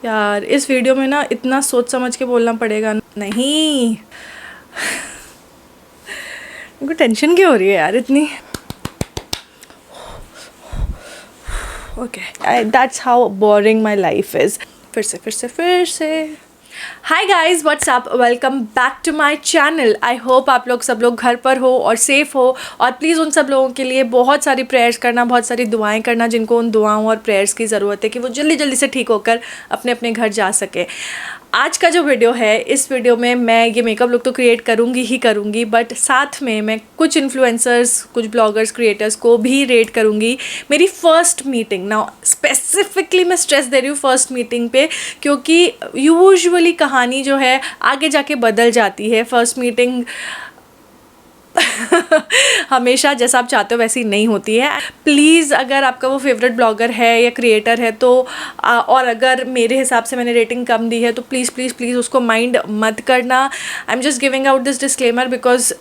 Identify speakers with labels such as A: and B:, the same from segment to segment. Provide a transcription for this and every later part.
A: यार इस वीडियो में ना इतना सोच समझ के बोलना पड़ेगा। नहीं मेरे को टेंशन क्यों हो रही है यार इतनी। Okay that's how boring my life is. फिर से hi guys what's up, welcome back to my channel. I hope आप लोग सब लोग घर पर हो और सेफ़ हो, और प्लीज़ उन सब लोगों के लिए बहुत सारी प्रेयर्स करना, बहुत सारी दुआएं करना जिनको उन दुआओं और प्रेयर्स की ज़रूरत है कि वो जल्दी जल्दी से ठीक होकर अपने अपने घर जा सके। आज का जो वीडियो है, इस वीडियो में मैं ये मेकअप लुक तो क्रिएट करूँगी ही करूँगी, बट साथ में मैं कुछ इन्फ्लुएंसर्स, कुछ ब्लॉगर्स, क्रिएटर्स को भी रेट करूँगी। मेरी फ़र्स्ट मीटिंग, नाउ स्पेसिफिकली मैं स्ट्रेस दे रही हूँ फ़र्स्ट मीटिंग पे, क्योंकि यूजुअली कहानी जो है आगे जाके बदल जाती है। फ़र्स्ट मीटिंग हमेशा जैसा आप चाहते हो वैसी नहीं होती है। प्लीज़ अगर आपका वो फेवरेट ब्लॉगर है या क्रिएटर है तो और अगर मेरे हिसाब से मैंने रेटिंग कम दी है तो प्लीज़ प्लीज़ प्लीज़ उसको माइंड मत करना। I am just giving out this disclaimer because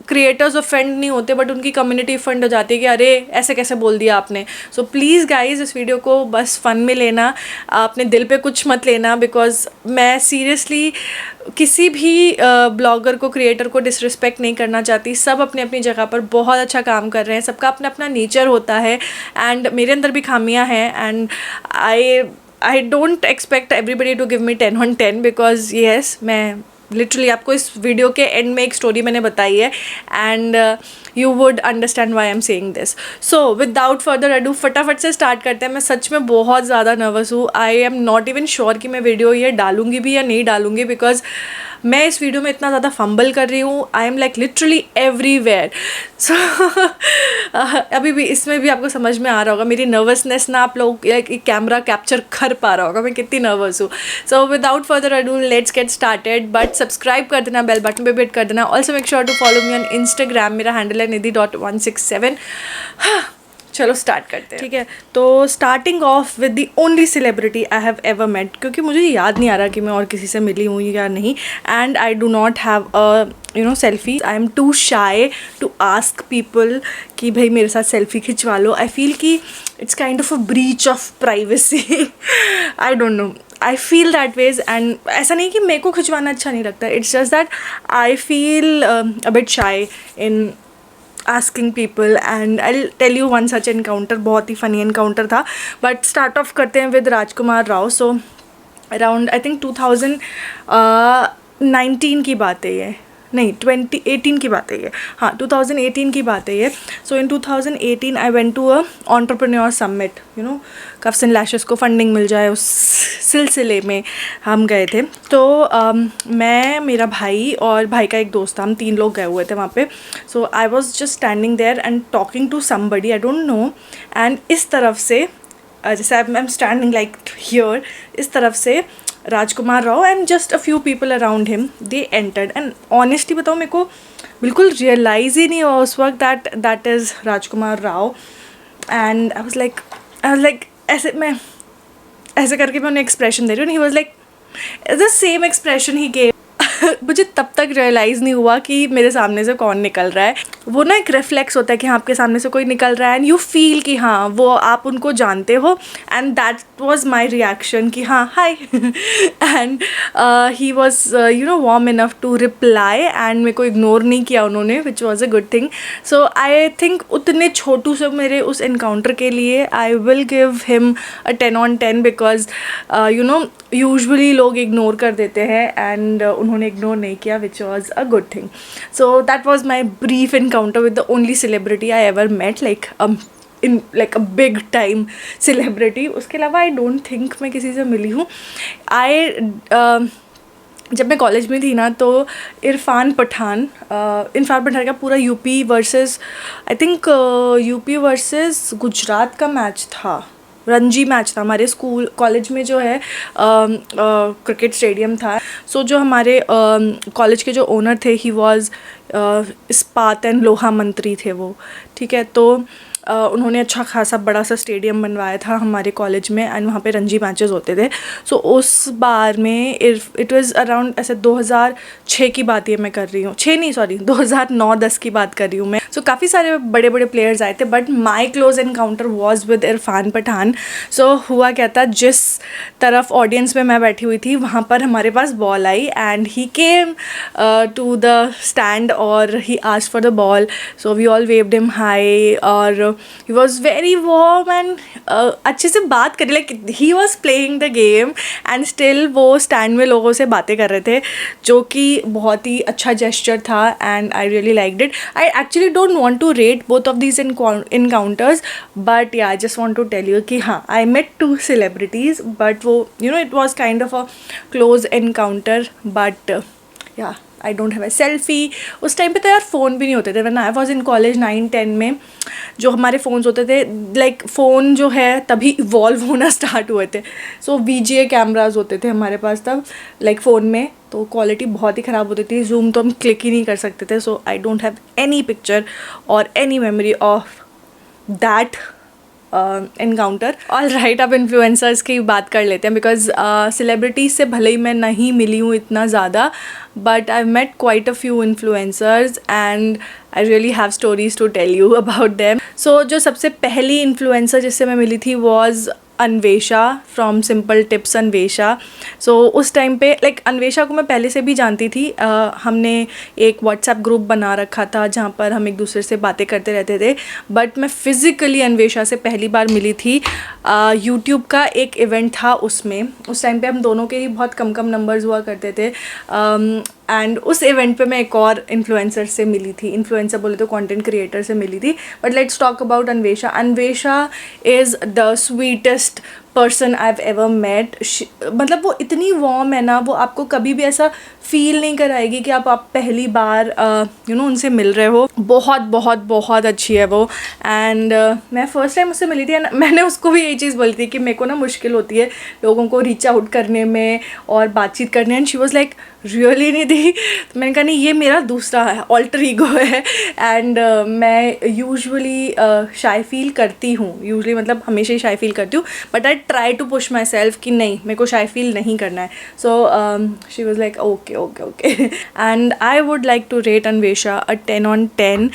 A: creators offend नहीं होते बट उनकी कम्युनिटी फंड हो जाती है कि अरे ऐसे कैसे बोल दिया आपने। सो प्लीज़ गाइज इस वीडियो को बस फ़न में लेना, अपने दिल पे कुछ मत लेना, बिकॉज मैं सीरियसली किसी भी ब्लॉगर को, क्रिएटर को डिसरिस्पेक्ट नहीं करना चाहती। सब अपने अपनी जगह पर बहुत अच्छा काम कर रहे हैं, सबका अपना अपना नेचर होता है, एंड मेरे अंदर भी खामियां हैं, and I don't expect everybody to give me 10 on 10 because yes, मैं लिटरली आपको इस वीडियो के एंड में एक स्टोरी मैंने बताई है, and you would understand why I am saying this. So without further ado फटाफट से स्टार्ट करते हैं। मैं सच में बहुत ज़्यादा नर्वस हूँ। I am not even sure कि मैं वीडियो ये डालूंगी भी या नहीं डालूंगी, बिकॉज मैं इस वीडियो में इतना ज़्यादा फंबल कर रही हूँ। I am like literally everywhere. So अभी भी इसमें भी आपको समझ में आ रहा होगा मेरी नर्वसनेस ना, आप लोग कैमरा कैप्चर कर पा रहा होगा मैं कितनी नर्वस हूँ। So without further ado let's get started. But subscribe कर देना, बेल बटन पे हिट कर देना। Also make sure to follow me on Instagram, मेरा हैंडल है निधि.167। चलो स्टार्ट करते हैं, ठीक है। तो starting off with the only celebrity I have ever met, क्योंकि मुझे याद नहीं आ रहा कि मैं और किसी से मिली हूँ या नहीं, and I do not have a selfie. I am too shy to ask people कि भाई मेरे साथ सेल्फी खिंचवा लो। आई फील कि it's kind of a breach of privacy. I don't know, I feel that way. And ऐसा नहीं कि मेरे को खिंचवाना अच्छा नहीं लगता, it's just that I feel a bit shy in asking people, and I'll tell you one such encounter, बहुत ही funny encounter था। but start off करते हैं with Rajkumar Rao. so around I think 2019 की बात है ये, नहीं 2018 की बात है ये, हाँ 2018 की बात है ये। So in 2018 I went to a entrepreneur summit, you know, cuffs and lashes को फंडिंग मिल जाए, उस सिलसिले में हम गए थे। तो मैं, मेरा भाई और भाई का एक दोस्त था, हम 3 लोग गए हुए थे वहाँ पे। So I was just standing there and talking to somebody I don't know, and इस तरफ से जैसे I am standing like here, इस तरफ से Rajkumar Rao and just a few people around him they entered. And honestly बताओ, मेरे को बिल्कुल रियलाइज़ ही नहीं हुआ उस वक्त that is Rajkumar Rao. And I was like ऐसे, मैं ऐसे करके मैं उन्हें एक्सप्रेशन दे रही हूँ, he was like the same expression he gave. मुझे तब तक रियलाइज़ नहीं हुआ कि मेरे सामने से कौन निकल रहा है। वो ना एक रिफ्लेक्स होता है कि हाँ आपके सामने से कोई निकल रहा है, एंड यू फील कि हाँ वो आप उनको जानते हो, and that was my reaction कि हाँ hi. And he was you know warm enough to reply, and मेरे को इग्नोर नहीं किया उन्होंने, which was a good thing. So I think उतने छोटू से मेरे उस एनकाउंटर के लिए I will give him a 10 on 10 because you know usually लोग इग्नोर कर देते हैं, एंड उन्होंने इग्नोर नहीं किया, which was a good thing. So that was my brief encounter with the only celebrity I ever met, like in like a big time celebrity. उसके अलावा I don't think मैं किसी से मिली हूँ। जब मैं कॉलेज में थी ना, तो इरफान पठान का पूरा UP versus I think UP versus Gujarat का मैच था, रणजी मैच था हमारे स्कूल कॉलेज में जो है क्रिकेट स्टेडियम था। सो जो हमारे कॉलेज के जो ओनर थे, ही वाज इस्पात एंड लोहा मंत्री थे वो, ठीक है। तो उन्होंने अच्छा खासा बड़ा सा स्टेडियम बनवाया था हमारे कॉलेज में एंड वहाँ पे रणजी मैचेस होते थे. सो उस बार में इट वाज अराउंड ऐसे 2006 की बात ये मैं कर रही हूँ, 6 नहीं सॉरी 2009-10 की बात कर रही हूँ मैं. सो काफ़ी सारे बड़े बड़े प्लेयर्स आए थे but my close encounter was with Irfan Pathan. So हुआ क्या था, जिस तरफ ऑडियंस में मैं बैठी हुई थी वहाँ पर हमारे पास बॉल आई and he came to the stand और he asked for the ball. So we all waved him hi और he was very warm and अच्छे से बात करी, like he was playing the game and still वो stand में लोगों से बातें कर रहे थे, जो कि बहुत ही अच्छा जेस्चर था and I really liked it. I actually don't want to rate both of these encounters but yeah I just want to tell you कि हाँ, आई मेट 2 सेलिब्रिटीज़ बट वो it was kind of a close encounter but yeah I don't have a selfie. उस time पे तो यार phone भी नहीं होते थे. When I was in college 9-10 में जो हमारे फ़ोन्स होते थे, लाइक फ़ोन जो है तभी इवॉल्व होना स्टार्ट हुए थे. सो VGA कैमराज होते थे हमारे पास तब, लाइक फ़ोन में, तो क्वालिटी बहुत ही ख़राब होती थी. जूम तो हम क्लिक ही नहीं कर सकते थे. So I don't have any picture और any memory of that encounter. All right, अब इन्फ्लुएंसर्स की बात कर लेते हैं बिकॉज सेलिब्रिटीज़ से भले ही मैं नहीं मिली हूँ इतना ज़्यादा but I met quite a few influencers and I really have stories to tell you about them. So जो सबसे पहली इन्फ्लुएंसर जिससे मैं मिली थी was Anvesha from simple tips Anvesha. So उस टाइम पे लाइक अन्वेषा को मैं पहले से भी जानती थी. हमने एक व्हाट्सएप ग्रुप बना रखा था जहाँ पर हम एक दूसरे से बातें करते रहते थे बट मैं फ़िज़िकली अन्वेषा से पहली बार मिली थी यूट्यूब का एक इवेंट था उसमें. उस टाइम पे हम दोनों के ही बहुत कम नंबर्स हुआ करते थे एंड उस इवेंट पे मैं एक और इन्फ्लुएंसर से मिली थी. इन्फ्लुएंसर बोले तो कंटेंट क्रिएटर से मिली थी. But let's talk about Anvesha. Anvesha is the sweetest person I have ever met. मतलब वो इतनी वार्म है ना, वो आपको कभी भी ऐसा फील नहीं कराएगी कि आप पहली बार उनसे मिल रहे हो. बहुत बहुत बहुत अच्छी है वो. एंड मैं फ़र्स्ट टाइम उससे मिली थी एंड मैंने उसको भी यही चीज़ बोली थी कि मेरे को ना मुश्किल होती है लोगों को रीच आउट करने में और बातचीत करने. And she was like really नहीं थी. तो मैंने कहा नहीं, ये मेरा दूसरा है, ऑल्टर ईगो है. एंड मैं यूजुअली शाई फील करती हूँ, यूजुअली मतलब हमेशा ही शाई फील करती हूँ but I try to push myself कि नहीं, मेरे को शाई फील नहीं करना है. So she was like okay and I would like to rate Anvesha a 10 on 10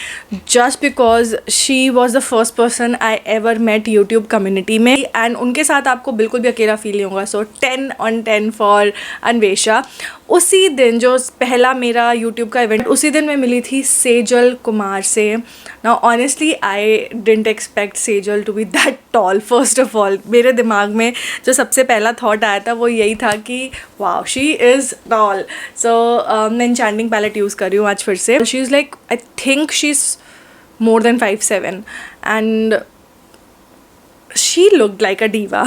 A: just because she was the first person I ever met YouTube community में and उनके साथ आपको बिल्कुल भी अकेला फील नहीं होगा. सो 10 on 10 फॉर अन्वेषा. उसी दिन जो पहला मेरा YouTube का इवेंट, उसी दिन मैं मिली थी सेजल कुमार से. Now honestly I didn't expect Sejal to be that tall. First of all मेरे दिमाग में जो सबसे पहला थॉट आया था वो यही था कि वाओ शी इज़ टॉल. सो मैं एन्चेंटिंग पैलेट यूज़ कर रही हूँ आज फिर से. She is like I think she is more than 5'7" and she looked like a diva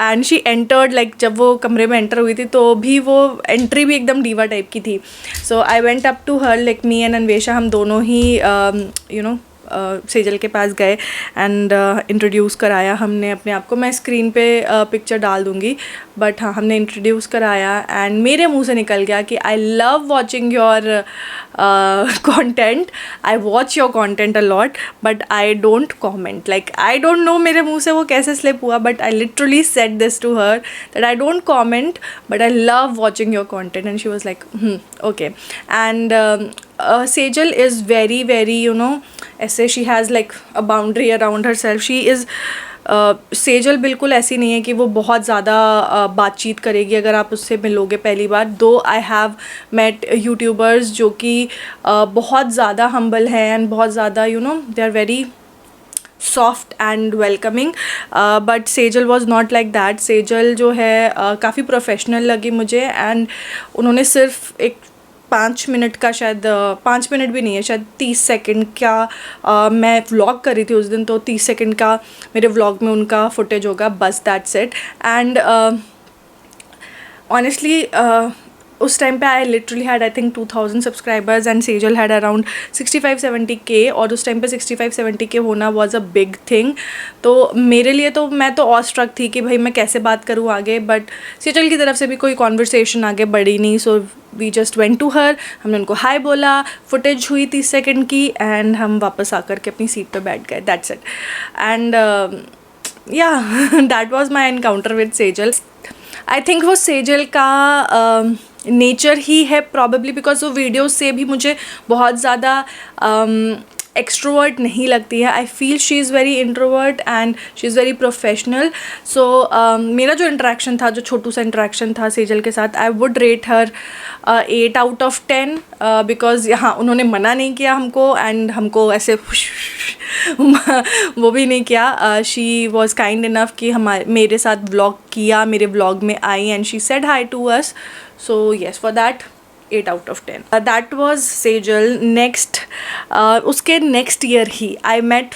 A: and she entered like जब वो कमरे में एंटर हुई थी तो भी वो एंट्री भी एकदम डीवा टाइप की थी. So I went up to her, like me and Anvesha, हम दोनों ही सेजल के पास गए एंड इंट्रोड्यूस कराया हमने अपने आप को. मैं स्क्रीन पे पिक्चर डाल दूँगी बट हाँ, हमने इंट्रोड्यूस कराया एंड मेरे मुंह से निकल गया कि I love watching your content, I watch your content a lot but I don't comment. Like I don't know मेरे मुंह से वो कैसे स्लिप हुआ but I literally said this to her that I don't comment but I love watching your content and she was like okay. And Sejal is very very ऐसे she has like a boundary around herself. She is Sejal बिल्कुल ऐसी नहीं है कि वो बहुत ज़्यादा बातचीत करेगी अगर आप उससे मिलोगे पहली बार. दो आई हैव मेट यूट्यूबर्स जो कि बहुत ज़्यादा हम्बल हैं एंड बहुत ज़्यादा they are very soft and welcoming but Sejal was not like that. Sejal जो है काफ़ी प्रोफेशनल लगी मुझे एंड उन्होंने सिर्फ एक 5 मिनट का, शायद 5 मिनट भी नहीं है, शायद 30 सेकंड का मैं व्लॉग कर रही थी उस दिन, तो 30 सेकंड का मेरे व्लॉग में उनका फुटेज होगा बस, दैट्स इट. एंड ऑनेस्टली उस टाइम पे I literally had I think 2000 subscribers and Sejal had around 65-70K, और उस टाइम पे 65-70K होना वाज अ बिग थिंग। तो मेरे लिए तो मैं तो ऑ स्ट्रक थी कि भाई मैं कैसे बात करूँ आगे, बट सेजल की तरफ से भी कोई कॉन्वर्सेशन आगे बढ़ी नहीं। So we just went to her, हमने उनको हाई बोला, फुटेज हुई 30 सेकेंड की, एंड हम वापस आकर के अपनी सीट पर बैठ गए, दैट्स इट। एंड या that was my encounter with Sejal. I think वो सेजल का नेचर ही है प्रॉबेबली, बिकॉज वो वीडियोस से भी मुझे बहुत ज़्यादा एक्सट्रोवर्ट नहीं लगती है। I feel she is very introvert and she is very professional. So मेरा जो इंटरेक्शन था, जो छोटू सा इंटरेक्शन था सेजल के साथ, आई would rate her 8 out of 10, because यहाँ उन्होंने मना नहीं किया हमको, एंड हमको ऐसे वो भी नहीं किया। शी वॉज काइंड इनफ कि मेरे साथ व्लॉग किया, मेरे व्लॉग में आई, and she said hi to us. So yes, for that 8 out of 10. That was Sejal. Next, उसके next year he I met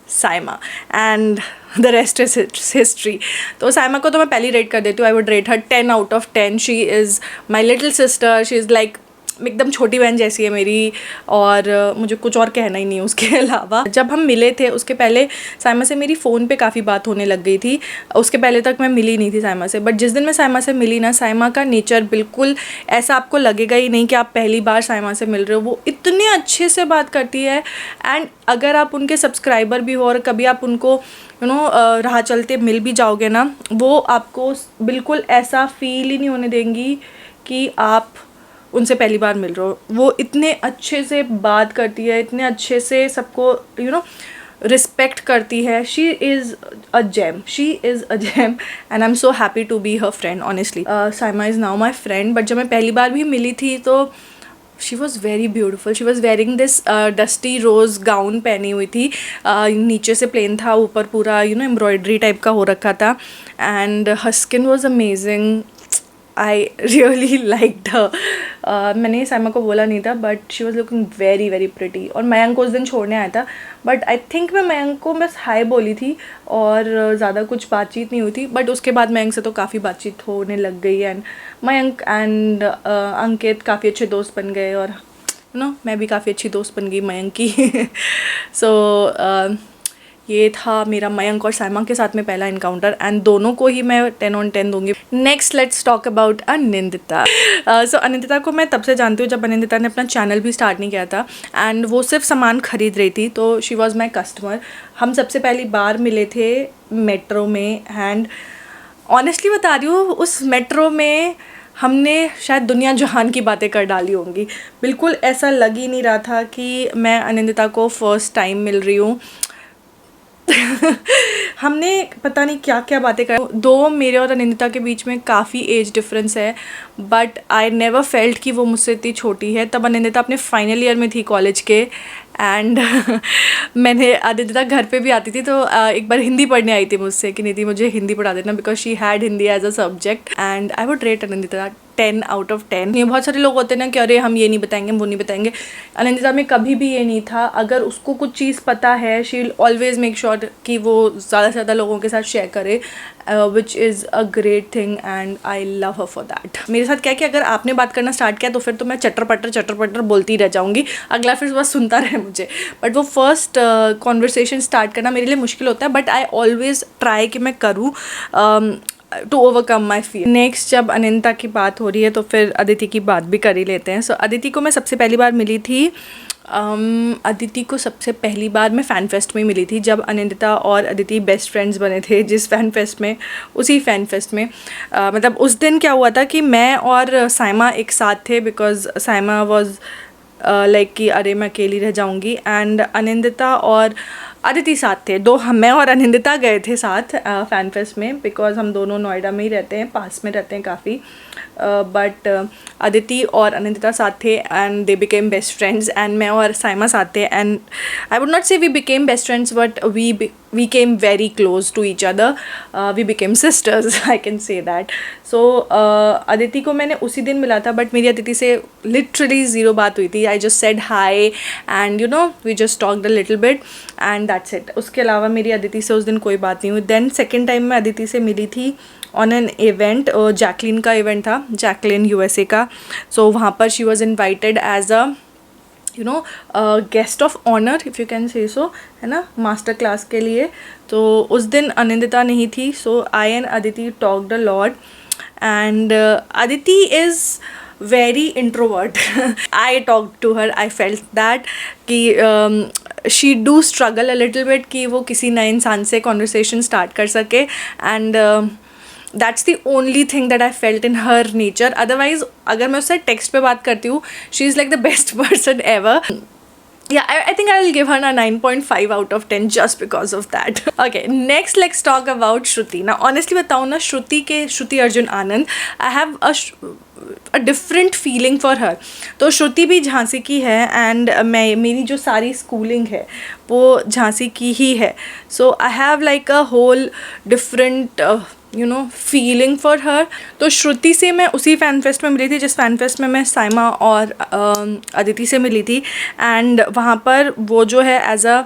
A: Saima, and the rest is history. तो साइमा को तो मैं पहली रेट कर देती हूँ, आई would rate her 10 out of 10. She is my little sister, she is like एकदम छोटी बहन जैसी है मेरी, और मुझे कुछ और कहना ही नहीं उसके अलावा। जब हम मिले थे उसके पहले साइमा से मेरी फ़ोन पे काफ़ी बात होने लग गई थी, उसके पहले तक मैं मिली नहीं थी साइमा से। बट जिस दिन मैं साइमा से मिली ना, साइमा का नेचर बिल्कुल ऐसा आपको लगेगा ही नहीं कि आप पहली बार साइमा से मिल रहे हो। वो इतने अच्छे से बात करती है, एंड अगर आप उनके सब्सक्राइबर भी हो और कभी आप उनको राह चलते मिल भी जाओगे ना, वो आपको बिल्कुल ऐसा फील ही नहीं होने देंगी कि आप उनसे पहली बार मिल रहे हो। वो इतने अच्छे से बात करती है, इतने अच्छे से सबको रिस्पेक्ट करती है। She is a gem, she is a gem, and I am so happy to be her friend honestly. Saima is now my friend, but जब मैं पहली बार भी मिली थी तो she was very beautiful. She was wearing this dusty rose gown पहनी हुई थी, नीचे से प्लेन था, ऊपर पूरा एम्ब्रॉयडरी टाइप का हो रखा था, and her skin was amazing. I really liked her. मैंने साइमा को बोला नहीं था, but she was looking very very pretty. और मयंक उस दिन छोड़ने आया था, बट आई थिंक मैं मयंक को बस हाई बोली थी और ज़्यादा कुछ बातचीत नहीं हुई थी। बट उसके बाद मयंक से तो काफ़ी बातचीत होने लग गई, एंड मयंक एंड अंकित काफ़ी अच्छे दोस्त बन गए, और मैं भी काफ़ी अच्छी दोस्त बन गई मयंक की। सो ये था मेरा मयंक और साइमा के साथ में पहला इनकाउंटर, एंड दोनों को ही मैं 10 on 10 दूंगी। Next let's talk about Anindita. So Anindita को मैं तब से जानती हूँ जब अनिंदिता ने अपना चैनल भी स्टार्ट नहीं किया था, एंड वो सिर्फ सामान खरीद रही थी, तो शी वॉज़ माई कस्टमर। हम सबसे पहली बार मिले थे मेट्रो में, एंड ऑनेस्टली बता रही हूँ उस मेट्रो में हमने शायद दुनिया जहान की बातें कर डाली होंगी। बिल्कुल ऐसा लग ही नहीं रहा था कि मैं अनिंदिता को फ़र्स्ट टाइम मिल रही हूँ। हमने पता नहीं क्या क्या बातें कर, दो मेरे और अनिंदिता के बीच में काफ़ी एज डिफरेंस है, बट आई नेवर फेल्ट कि वो मुझसे इतनी छोटी है। तब अनिंदिता अपने फाइनल ईयर में थी कॉलेज के, एंड मैंने अनिंदिता घर पे भी आती थी, तो एक बार हिंदी पढ़ने आई थी मुझसे कि निधि मुझे हिंदी पढ़ा देना, because she had Hindi as a subject, and I would rate Anindita 10 out of 10। ये बहुत सारे लोग होते हैं ना कि अरे हम ये नहीं बताएंगे, वो नहीं बताएंगे। अनिंदिता में कभी भी ये नहीं था। अगर उसको कुछ चीज़ पता है, she will always make sure कि वो ज़्यादा से ज़्यादा लोगों के साथ शेयर करे, which is a great thing, and I love her for that. मेरे साथ क्या है कि अगर आपने बात करना स्टार्ट किया तो फिर तो मैं चटर पटर बोलती रह जाऊँगी, अगला फिर बस सुनता रहे मुझे। बट वो फर्स्ट कॉन्वर्सेशन स्टार्ट करना मेरे लिए मुश्किल होता है, बट आई ऑलवेज ट्राई कि मैं करूँ to overcome my fear. Next जब अनिंदिता की बात हो रही है तो फिर अदिति की बात भी कर ही लेते हैं। सो अदिति को मैं सबसे पहली बार मिली थी, अदिति को सबसे पहली बार मैं फ़ैन फेस्ट में मिली थी, जब अनिंदिता और अदिति बेस्ट फ्रेंड्स बने थे। जिस फ़ैन फेस्ट में, उसी फ़ैन फेस्ट में मतलब उस दिन क्या हुआ था कि मैं और साइमा एक साथ थे, बिकॉज साइमा वॉज लाइक कि अरे मैं अकेली रह जाऊंगी, एंड अनिंदिता और अदिति साथ थे। मैं और अनिंदिता गए थे साथ फ़ैन फेस्ट में, बिकॉज हम दोनों नोएडा में ही रहते हैं, पास में रहते हैं काफ़ी। बट अदिति और अनिंदिता साथ थे, and they became best friends, and मैं और साइमा साथ थे, and I would not say we became best friends, but we came very close to each other, we became sisters, I can say that. So Aditi को मैंने उसी दिन मिला था, बट मेरी अदिति से लिटरली ज़ीरो बात हुई थी। I just said hi, and we just talked a little bit, and that's it. उसके अलावा मेरी अदिति से उस दिन कोई बात नहीं हुई। देन सेकेंड टाइम मैं अदिति से मिली थी ऑन एन इवेंट, जैकलिन का इवेंट था, जैकलिन USA का. सो वहाँ पर she was invited as a guest of honour, if you can say so, है ना, मास्टर क्लास के लिए. तो उस दिन अनिंदिता नहीं थी. So I and Aditi talked a lot, and Aditi is very introvert. I talked to her, I felt that कि she do struggle a little bit कि वो किसी नए इंसान से conversation start कर सके, and that's the only thing that I felt in her nature. Otherwise अगर मैं उससे text पे बात करती हूँ, she is like the best person ever. Yeah, I think I will give her a 9.5 out of 10 just because of that. Okay, next let's talk about Shruti. Now honestly बताऊँ ना, Shruti Arjun Anand, I have a different feeling for her. तो श्रुति भी झांसी की है, and मेरी जो सारी schooling है वो झांसी की ही है. So I have like a whole different feeling for her. तो श्रुति से मैं उसी फ़ैन फेस्ट में मिली थी जिस फ़ैन फेस्ट में मैं साइमा और अदिति से मिली थी. एंड वहाँ पर वो जो है एज अ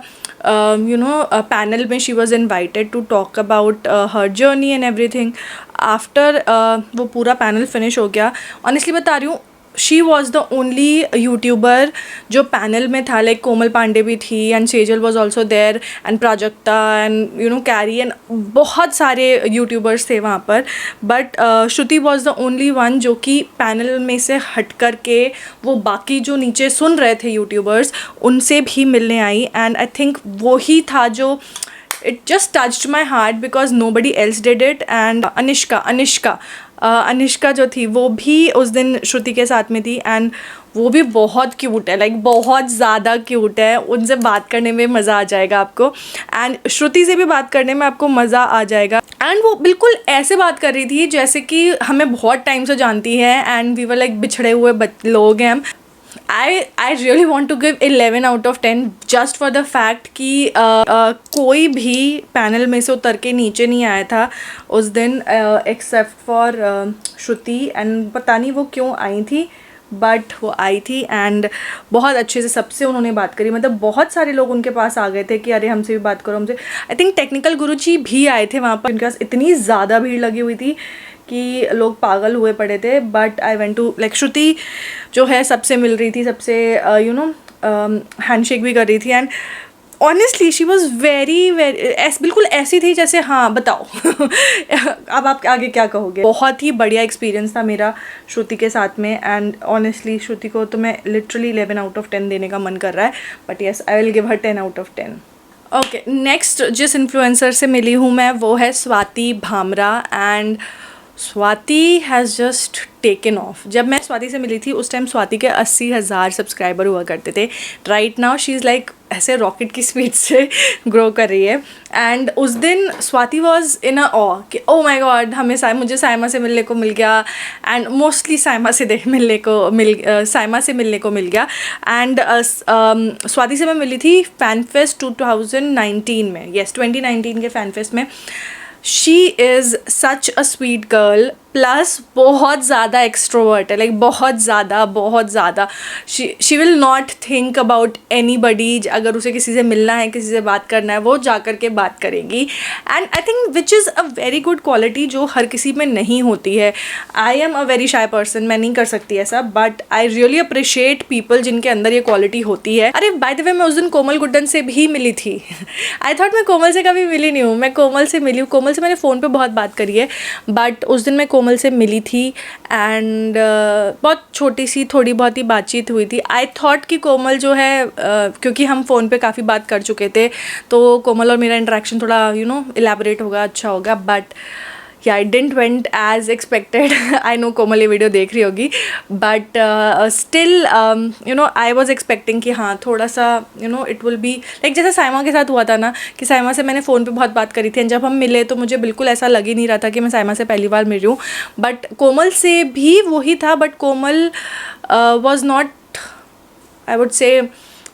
A: पैनल में she was invited to talk about her journey and everything. After वो पूरा पैनल फिनिश हो गया, ऑनेस्टली बता रही हूँ, she was the only YouTuber जो पैनल में था. लाइक कोमल पांडे भी थी, and Sejal was also there, and Prajakta, and Carry, एंड बहुत सारे यूट्यूबर्स थे वहाँ पर. But Shruti was the only one जो कि पैनल में से हट कर के वो बाकी जो नीचे सुन रहे थे यूट्यूबर्स उनसे भी मिलने आई. एंड आई थिंक वो ही था जो it just touched my heart because nobody else did it. And Anishka जो थी वो भी उस दिन श्रुति के साथ में थी, एंड वो भी बहुत क्यूट है, लाइक बहुत ज़्यादा क्यूट है. उनसे बात करने में मज़ा आ जाएगा आपको, एंड श्रुति से भी बात करने में आपको मज़ा आ जाएगा. एंड वो बिल्कुल ऐसे बात कर रही थी जैसे कि हमें बहुत टाइम से जानती है, एंड वी वर लाइक बिछड़े हुए लोग हैं हम. I really want to give 11 out of 10 just for the fact कि कोई भी पैनल में से उतर के नीचे नहीं आया था उस दिन एक्सेप्ट फॉर श्रुति. एंड पता नहीं वो क्यों आई थी, बट वो आई थी, एंड बहुत अच्छे से सबसे उन्होंने बात करी. मतलब बहुत सारे लोग उनके पास आ गए थे कि अरे हमसे भी बात करो, हमसे. आई थिंक टेक्निकल गुरुजी भी आए थे वहाँ पर. उनके पास इतनी ज़्यादा भीड़ लगी हुई थी कि लोग पागल हुए पड़े थे. But I went to like Shruti जो है सबसे मिल रही थी, सबसे हैंडशेक भी कर रही थी. And honestly she was very बिल्कुल ऐसी थी जैसे हाँ बताओ अब आप आगे क्या कहोगे. बहुत ही बढ़िया एक्सपीरियंस था मेरा श्रुति के साथ में. एंड ऑनेस्टली श्रुति को तो मैं लिटरली 11 आउट ऑफ 10 देने का मन कर रहा है. But yes, I will give her 10 out of 10. Okay, next जिस इन्फ्लुएंसर से मिली हूँ मैं वो है Swati Bhamra. And Swati has just taken off. जब मैं स्वाति से मिली थी उस टाइम स्वाति के 80,000 सब्सक्राइबर हुआ करते थे. Right now she is like ऐसे रॉकेट की स्पीड से ग्रो कर रही है. एंड उस दिन स्वाति वॉज इन अ ऑ कि ओ माई गॉड मुझे साइमा से मिलने को मिल गया, एंड मोस्टली साइमा से मिलने को मिल गया. एंड स्वाति से मैं मिली थी फैन फेस्ट 2019 में. येस, 2019 के फैन फेस्ट में. She is such a sweet girl, plus बहुत ज़्यादा एक्सट्रोवर्ट है, लाइक बहुत ज़्यादा. She will not think about anybody. अगर उसे किसी से मिलना है, किसी से बात करना है, वो जा कर के बात करेगी. And I think which is a very good quality जो हर किसी में नहीं होती है. I am a very shy person, मैं नहीं कर सकती ऐसा, but I really appreciate people जिनके अंदर ये क्वालिटी होती है. अरे बाय द वे, मैं उस दिन कोमल गुड्डन से भी मिली थी. आई थॉट मैं कोमल से कभी मिली नहीं हूँ. मैं कोमल से मिली हूँ. कोमल से मैंने फ़ोन पर बहुत बात करी है, बट उस दिन मैं कोमल से मिली थी. एंड बहुत छोटी सी थोड़ी बहुत ही बातचीत हुई थी. आई थॉट कि कोमल जो है क्योंकि हम फ़ोन पे काफ़ी बात कर चुके थे तो कोमल और मेरा इंटरेक्शन थोड़ा इलेबोरेट होगा, अच्छा होगा. But yeah it didn't went as expected. I know Komal ये वीडियो देख रही होगी, but still I was expecting कि हाँ थोड़ा सा इट विल बी लाइक जैसा साइमा के साथ हुआ था ना, कि साइमा से मैंने फ़ोन पे बहुत बात करी थी, एंड जब हम मिले तो मुझे बिल्कुल ऐसा लग ही नहीं रहा था कि मैं साइमा से पहली बार मिल रही हूँ. बट कोमल से भी वही था, but Komal was not, I would say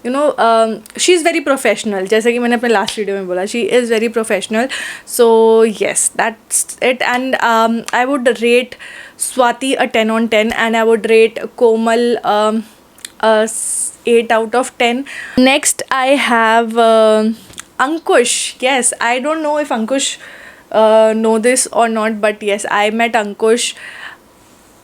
A: she is very professional. जैसे कि मैंने अपने लास्ट वीडियो में बोला, she is very professional. So yes, that's it. And I would rate Swati a 10 on 10, and I would rate Komal 8 out of 10. Next I have Ankush. Yes, I don't know if Ankush know this or not, but yes, I met Ankush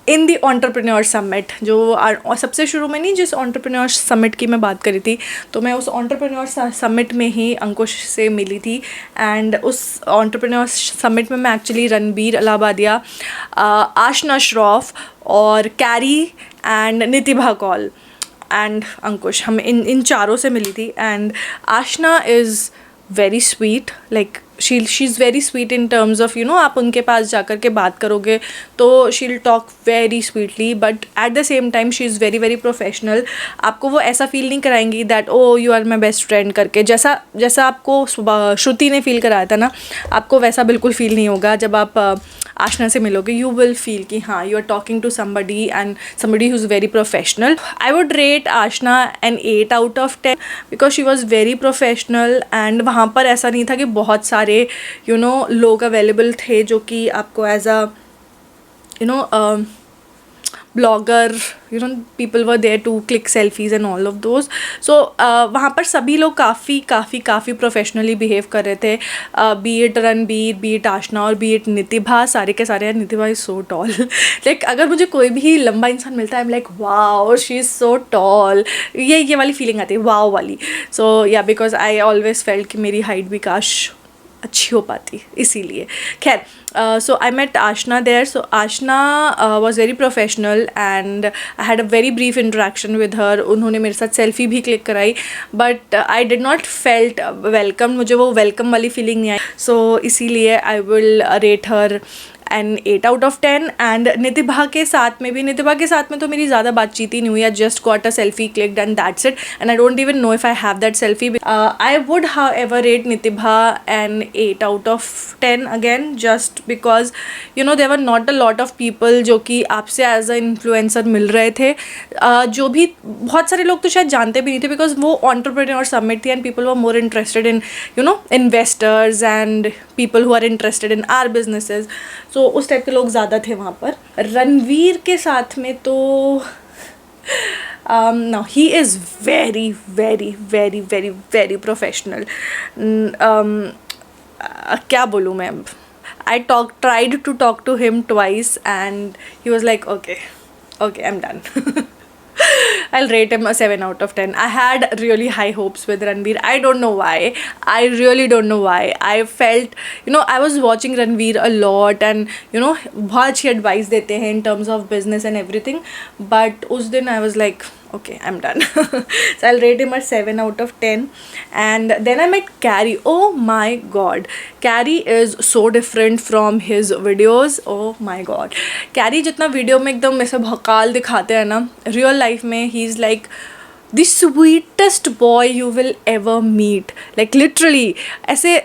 A: in the entrepreneur summit, जो सबसे शुरू में नहीं, जिस entrepreneur summit की मैं बात करी थी, तो मैं उस एंटरप्रेन्योर समिट में ही अंकुश से मिली थी. एंड उस एंटरप्रेन्योर समिट में मैं एक्चुअली रणबीर अलाहाबादिया, आशना श्रॉफ और कैरी एंड नितिभा कौल एंड अंकुश, हम इन चारों से मिली थी. And Aashna is very sweet, like she is very sweet in terms of आप उनके पास जाकर के बात करोगे तो she will talk very sweetly, but at the same time she is very very professional. आपको वो ऐसा फील नहीं कराएंगी that oh you are my best friend करके, जैसा आपको श्रुति ने फील कराया था ना, आपको वैसा बिल्कुल फील नहीं होगा जब आप आशना से मिलोगे. यू विल फील कि हाँ, you are talking to somebody and somebody who is very professional. I would rate Aashna an 8 out of 10 because she was very professional. And वहाँ पर ऐसा नहीं था कि बहुत सारे लोग अवेलेबल थे जो कि आपको as a blogger, people were there to click selfies and all of those. So वहाँ पर सभी लोग काफ़ी प्रोफेशनली बिहेव कर रहे थे. Be it Ranbir, be it Aashna और बी इट नितिभा, सारे के सारे. Nitibha is so tall. Like अगर मुझे कोई भी लंबा इंसान मिलता है, I am like wow she is so tall, ये वाली फीलिंग आती है, वाओ वाली. सो या बिकॉज आई ऑलवेज फेल्ट कि मेरी हाइट भी काश अच्छी हो पाती, इसीलिए. खैर, so I met Ashna there. So Ashna was very professional and I had a very brief interaction with her. उन्होंने मेरे साथ सेल्फी भी क्लिक कराई, but I did not felt welcome. मुझे वो वेलकम वाली फीलिंग नहीं आई. So इसीलिए I will rate her and 8 out of 10. And Nitibha के साथ में तो मेरी ज़्यादा बातचीत ही नहीं हुई. I just got a selfie clicked and that's it, and I don't even know if I have that selfie. I would however rate Nitibha and 8 out of 10 again, just because there were not a lot of people जो कि आपसे as a influencer मिल रहे थे. जो भी बहुत सारे लोग तो शायद जानते भी नहीं थे बिकॉज वो एंटरप्रेन्योर समिट थी and people were more interested in investors and people who are interested in are businesses. तो उस टाइप के लोग ज़्यादा थे वहाँ पर. रणवीर के साथ में तो no, he is very very very very very professional. क्या बोलूँ मैं अब. I tried to talk to him twice and he was like, okay, I'm done. I'll rate him a 7 out of 10. I had really high hopes with Ranveer. I don't know why. I really don't know why. I felt, I was watching Ranveer a lot and, बहुत अच्छी advice देते हैं in terms of business and everything. But उस दिन I was like, okay, I'm done. So I'll rate him a 7 out of 10. And then I met Carrie. Oh my god, Carrie is so different from his videos. Oh my god, Carrie जितना video में एकदम ऐसे भकाल दिखाते हैं ना, real life में he is like the sweetest boy you will ever meet. Like literally ऐसे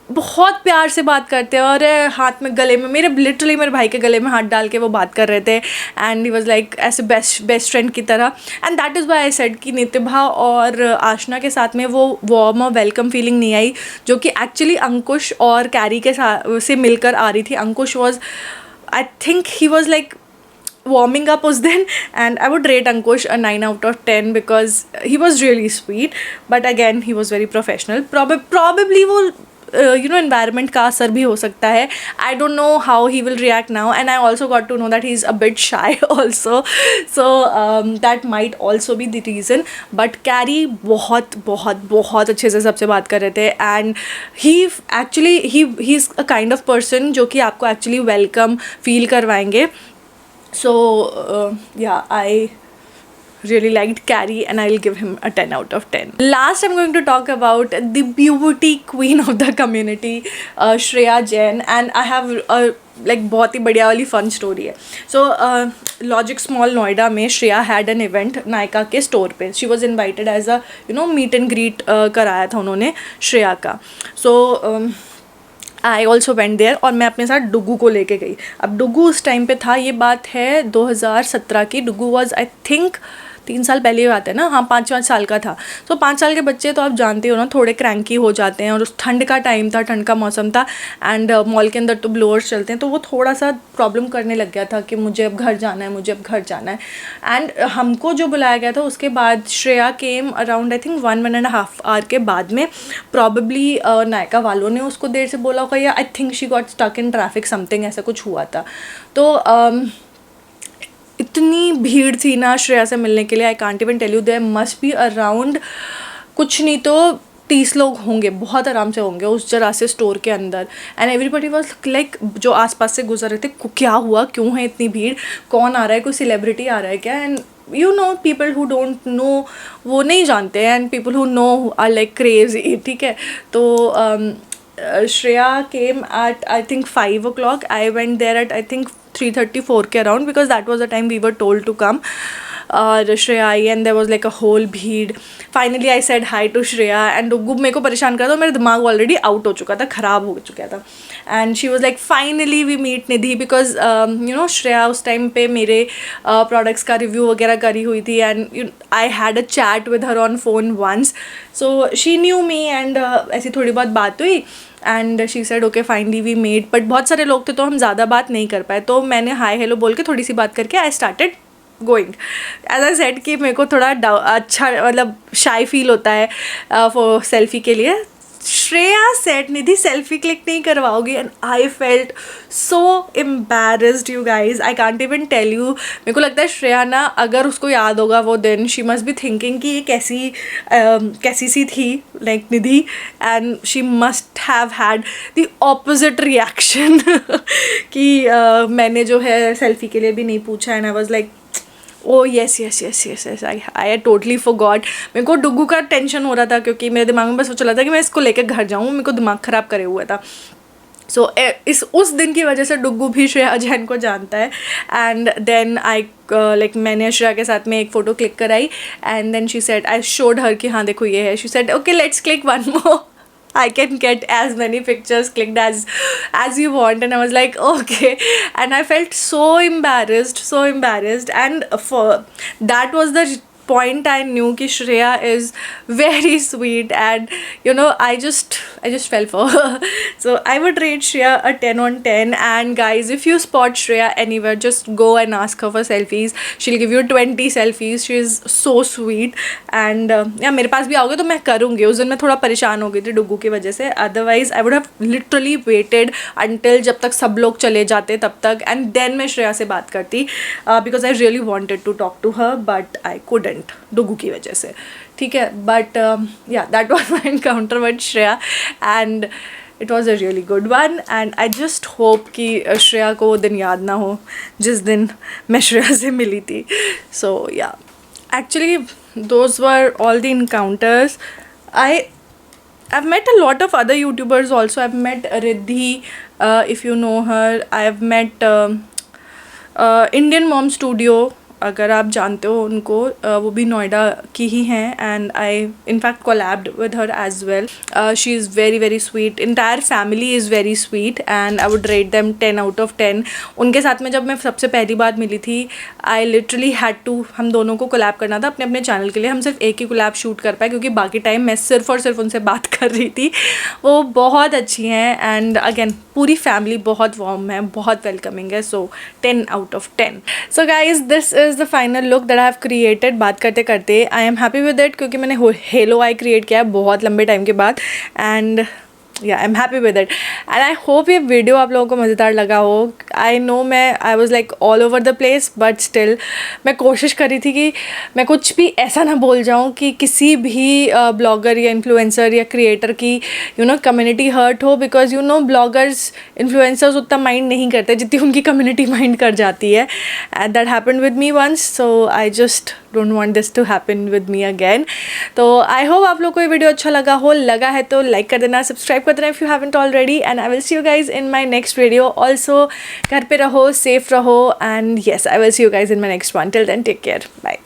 A: बहुत प्यार से बात करते हैं और हाथ में गले में मेरे भाई के गले में हाथ डाल के वो बात कर रहे थे एंड ही वाज लाइक ऐसे बेस्ट फ्रेंड की तरह. And that is why I said कि नितिभा और आशना के साथ में वो वार्म और वेलकम फीलिंग नहीं आई जो कि एक्चुअली अंकुश और कैरी के साथ से मिलकर आ रही थी. Ankush was, I think he was like warming up उस दिन, and I would rate Ankush a 9 out of 10 because he was really sweet, but again he was very professional. Probably वो environment का असर भी हो सकता है. I don't know how he will react now, and I also got to know that he's a bit shy also, so that might also be the reason. But Carrie बहुत अच्छे से सबसे बात कर रहे थे and he's a kind of person जो कि आपको actually welcome feel करवाएंगे. So yeah, I really liked Carrie and I'll give him a 10 out of 10. Last I'm going to talk about the beauty queen of the community, Shreya Jain, and I have like बहुत ही बढ़िया वाली fun story है. So Logic Mall Noida में Shreya had an event Nykaa के store पे. She was invited as a meet and greet कराया था उन्होंने Shreya का. So I also went there और मैं अपने साथ डुगू को लेके गई. अब डुगू उस टाइम पे था, ये बात है 2017 की. डुगू वॉज आई थिंक 3 साल पहले ही बात है ना, हाँ 5 साल का था। तो 5 साल के बच्चे तो आप जानते हो ना, थोड़े क्रैंकी हो जाते हैं, और उस ठंड का टाइम था, ठंड का मौसम था, एंड मॉल के अंदर तो ब्लोअर्स चलते हैं, तो वो थोड़ा सा प्रॉब्लम करने लग गया था कि मुझे अब घर जाना है, मुझे अब घर जाना है। एंड हमको जो बुलाया गया था उसके बाद Shreya came around I think 1.5 hour के बाद में। प्रॉबेबली नायका वालों ने उसको देर से बोला होगा, या I think she got stuck in traffic, something ऐसा कुछ हुआ था। तो इतनी भीड़ थी ना श्रेया से मिलने के लिए, I can't even tell you, there must be around कुछ नहीं तो 30 लोग होंगे, बहुत आराम से होंगे उस जरा से स्टोर के अंदर। एंड एवरीबडी वॉज लाइक, जो आसपास से गुजर रहे थे, क्या हुआ, क्यों है इतनी भीड़, कौन आ रहा है, कोई सेलिब्रिटी आ रहा है क्या? And you know people who don't know, वो नहीं जानते हैं, and people who know are like crazy, ठीक है। तो Shreya came at I think 5 o'clock. I went there at I think 3:34 के around, because that was the time we were told to come. और श्रेया आई and there was like a whole भीड़। Finally I said hi to Shreya, and Duggu मेरे को परेशान कर, तो मेरा दिमाग ऑलरेडी आउट हो चुका था, ख़राब हो चुका था। And she was like finally we meet Nidhi, because you know Shreya उस टाइम पे मेरे प्रोडक्ट्स का रिव्यू वगैरह करी हुई थी, and I had a chat with her on phone once, so she knew me, and ऐसी थोड़ी बहुत बात हुई, and she said okay finally we met. But बहुत सारे लोग थे तो हम ज़्यादा बात नहीं कर पाए, तो मैंने हाय हेलो बोल के थोड़ी सी बात करके I started going. As I said कि मेरे को थोड़ा अच्छा मतलब शाई फील होता है फॉर सेल्फी के लिए। Shreya said Nidhi selfie click नहीं करवाओगी, and I felt so embarrassed you guys, I can't even tell you. मेरे को लगता है श्रेया ना, अगर उसको याद होगा वो दिन, शी मस्ट बी थिंकिंग कि ये कैसी सी थी like Nidhi, and she must have had the opposite reaction कि मैंने जो है सेल्फी के लिए भी नहीं पूछा, and I was like oh yes yes yes yes yes, I totally forgot. मेरे को डुग्गू का टेंशन हो रहा था, क्योंकि मेरे दिमाग में बस वो चला था कि मैं इसको लेकर घर जाऊँ, मेरे को दिमाग ख़राब करे हुआ था। सो उस दिन की वजह से डुग्गू भी श्रेया जैन को जानता है। एंड देन आई लाइक मैंने श्रेया के साथ में एक फ़ोटो क्लिक कराई, and then she said, I showed her कि हाँ देखो ये है। She said okay let's click one more, I can get as many pictures clicked as you want, and I was like okay, and I felt so embarrassed, and for that was the point I knew कि Shreya is very sweet, and you know I just fell for her. So I would rate Shreya a 10 on 10, and guys if you spot Shreya anywhere just go and ask her for selfies, she'll give you 20 selfies, she is so sweet, and yeah मेरे पास भी आओगे तो मैं करूँगी। उस दिन मैं थोड़ा परेशान हो गई थी डुग्गू की वजह से, otherwise I would have literally waited until जब तक सब लोग चले जाते तब तक, एंड देन मैं श्रेया से बात करती, because I really wanted to talk to her, but I couldn't Duggu की वजह से, ठीक है। But yeah that was my encounter with Shreya, and it was a really good one, and I just hope कि श्रेया को वो दिन याद ना हो जिस दिन मैं श्रेया से मिली थी। सो या actually those were all the encounters. I've met a lot of other YouTubers also. I've met Riddhi, if you know her. I've met Indian Mom Studio, अगर आप जानते हो उनको, वो भी नोएडा की ही हैं, and I in fact collabed with her as well. She is very very sweet, entire family is very sweet, and I would rate them 10 out of 10। उनके साथ में जब मैं सबसे पहली बार मिली थी, आई लिटरली हैड टू, हम दोनों को कोलैब करना था अपने अपने चैनल के लिए, हम सिर्फ एक ही कोलैब शूट कर पाए क्योंकि बाकी टाइम मैं सिर्फ और सिर्फ उनसे बात कर रही थी। वो बहुत अच्छी हैं, एंड अगेन पूरी फैमिली बहुत वार्म है, बहुत वेलकमिंग है, सो 10 out of 10। So guys this is the final look that I have created. बात करते करते I am happy with it, क्योंकि मैंने हेलो आई क्रिएट किया है बहुत लंबे टाइम के बाद, एंड या I am happy with it, and I hope ये वीडियो आप लोगों को मज़ेदार लगा हो। I know I was like all over the place, but still मैं कोशिश कर रही थी कि मैं कुछ भी ऐसा ना बोल जाऊँ कि किसी भी ब्लॉगर या इन्फ्लुएंसर या क्रिएटर की कम्युनिटी हर्ट हो, बिकॉज ब्लॉगर्स इन्फ्लुएंसर्स उतना माइंड नहीं करते जितनी उनकी कम्युनिटी माइंड कर जाती है, and that happened with me once, so I just don't want this to happen with me again. तो आई होप आप लोग को ये वीडियो अच्छा लगा है तो लाइक कर देना, सब्सक्राइब कर देना if you haven't already, and I will see you guys in my next video. Also घर पे रहो, सेफ रहो, and yes I will see you guys in my next one. Till then take care, bye.